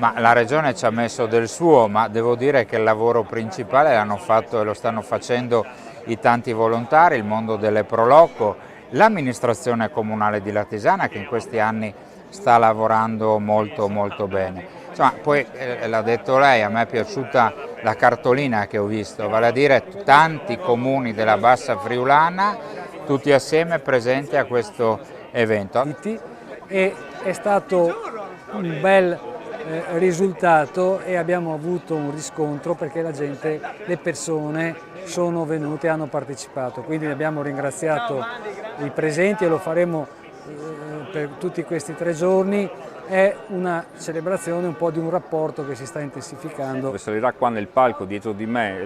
Ma la Regione ci ha messo del suo, ma devo dire che il lavoro principale l'hanno fatto e lo stanno facendo i tanti volontari, il mondo delle Proloco, l'amministrazione comunale di Latisana che in questi anni sta lavorando molto molto bene. Insomma, poi l'ha detto lei, a me è piaciuta la cartolina che ho visto, vale a dire tanti comuni della Bassa Friulana, tutti assieme presenti a questo evento. E è stato un bel risultato e abbiamo avuto un riscontro perché le persone sono venute e hanno partecipato, quindi abbiamo ringraziato i presenti e lo faremo per tutti questi 3 giorni. È una celebrazione un po' di un rapporto che si sta intensificando. Salirà qua nel palco dietro di me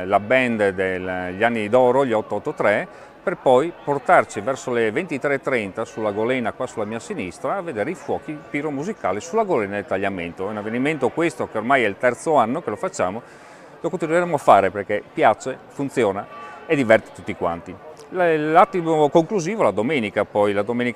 la band degli anni d'oro, gli 883, per poi portarci verso le 23:30 sulla Golena, qua sulla mia sinistra, a vedere i fuochi piromusicali sulla Golena del Tagliamento. È un avvenimento questo che ormai è il 3° anno che lo facciamo, lo continueremo a fare perché piace, funziona e diverte tutti quanti. L'attimo conclusivo la domenica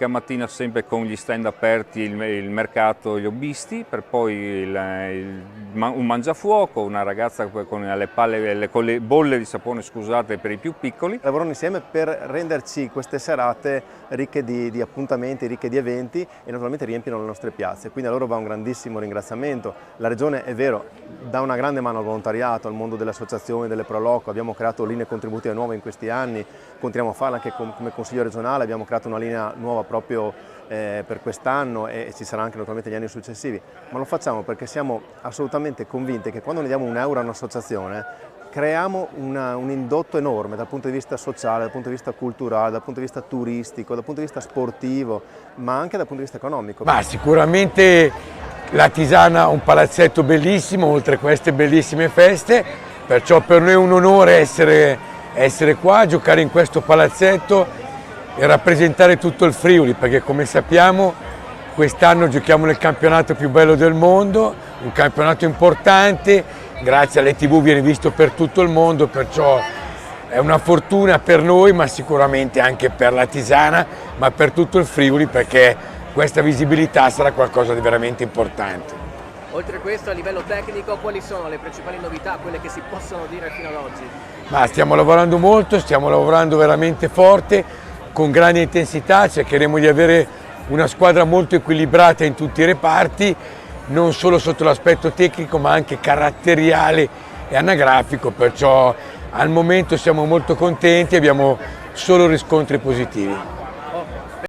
mattina sempre con gli stand aperti, il mercato, gli hobbisti, per poi un mangiafuoco, una ragazza con le bolle di sapone, scusate, per i più piccoli. Lavorano insieme per renderci queste serate ricche di appuntamenti, ricche di eventi e naturalmente riempiono le nostre piazze, quindi a loro va un grandissimo ringraziamento. La Regione, è vero, dà una grande mano al volontariato, al mondo delle associazioni, delle Proloco, abbiamo creato linee contributive nuove in questi anni, continuiamo a farla anche come Consiglio regionale, abbiamo creato una linea nuova proprio per quest'anno e ci sarà anche naturalmente gli anni successivi, ma lo facciamo perché siamo assolutamente convinti che quando noi diamo €1 a un'associazione creiamo un indotto enorme dal punto di vista sociale, dal punto di vista culturale, dal punto di vista turistico, dal punto di vista sportivo, ma anche dal punto di vista economico. Ma sicuramente Latisana ha un palazzetto bellissimo, oltre a queste bellissime feste, perciò per noi è un onore essere qua, giocare in questo palazzetto e rappresentare tutto il Friuli, perché come sappiamo quest'anno giochiamo nel campionato più bello del mondo, un campionato importante, grazie alle TV viene visto per tutto il mondo, perciò è una fortuna per noi, ma sicuramente anche per Latisana, ma per tutto il Friuli, perché questa visibilità sarà qualcosa di veramente importante. Oltre a questo, a livello tecnico, quali sono le principali novità, quelle che si possono dire fino ad oggi? Ma stiamo lavorando molto, stiamo lavorando veramente forte, con grande intensità, cercheremo di avere una squadra molto equilibrata in tutti i reparti, non solo sotto l'aspetto tecnico ma anche caratteriale e anagrafico, perciò al momento siamo molto contenti e abbiamo solo riscontri positivi.